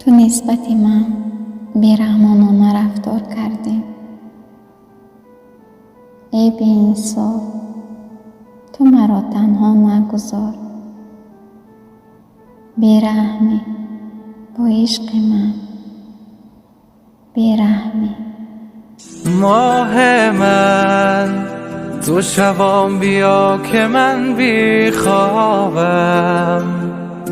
تو نسبت من بی‌رحمانه رفتار کردی. ای بی‌انصاف، تو مرا تنها نگذار. بی‌رحمی با عشق من، بی‌رحمی. ماه من تو شبام بیا که من بیخوابم،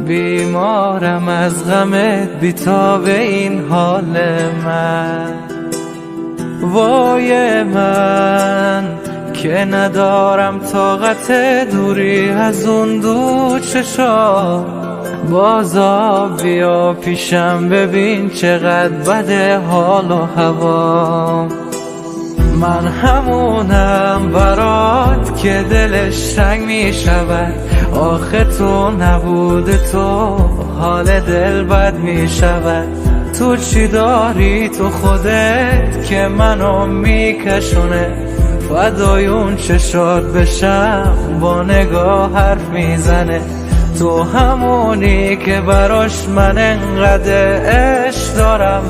بیمارم از غمت بیتاب این حال من. وای من که ندارم طاقت دوری از اون دو چشا، بازا بیا پیشم ببین چقدر بده حال و هوا. من همونم برات که دلش تنگ می شود، آخه تو نبود تو حال دل بد می شود. تو چی داری تو خودت که منو میکشونه، فدای اون چشات بشم با نگاه حرف میزنه. تو همونی که براش من انقدر عشق دارم،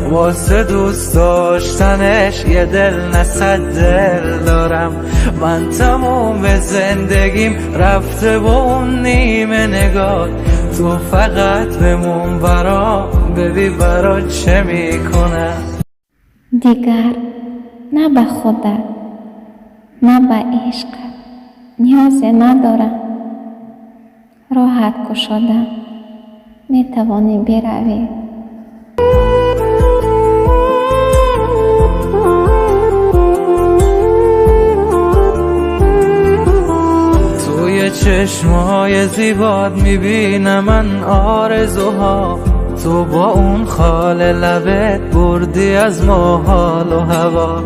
واسه دوست داشتنش یه دل نه صد دل دارم. من تموم زندگیم رفته با اون نیمه نگاه، تو فقط بمون برام ببین برا چه میکنم. دیگر نه به خودت نه به عشقت نیازی ندارم. راحت گشاده میتوانی بروی. توی چشمای زیبات میبینم من آرزوها، تو با اون خال لبت بردی از ما حال و هوا.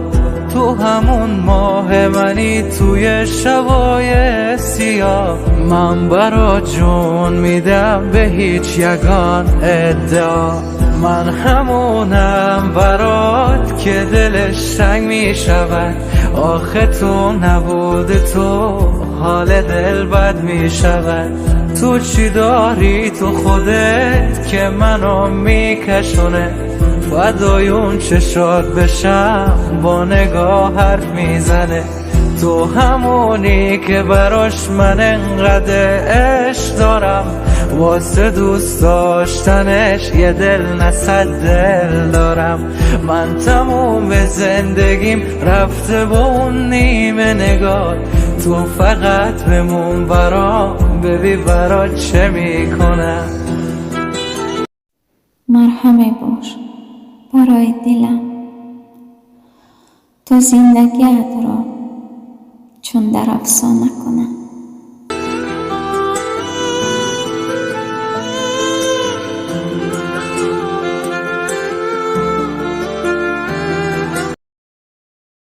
تو همون ماه منی توی شبای سیاه، من برات جون میدم به هیچ یگان ادعا. من همونم برات که دلش تنگ میشود، آخه تو نبود تو حال دل بد میشود. تو چی داری تو خودت که منو میکشونه، فدای اون چشات بشم با نگاه حرف میزنه. تو همونی که براش من انقدر عشق دارم، واسه دوست داشتنش یه دل نه صد دل دارم. من تموم زندگیم رفته با اون نیمه نگاه، تو فقط بمون برام ببین برات چه میکنم. مرهمه باش برای دلم، تو زندگیت را چون در افسانه کنم.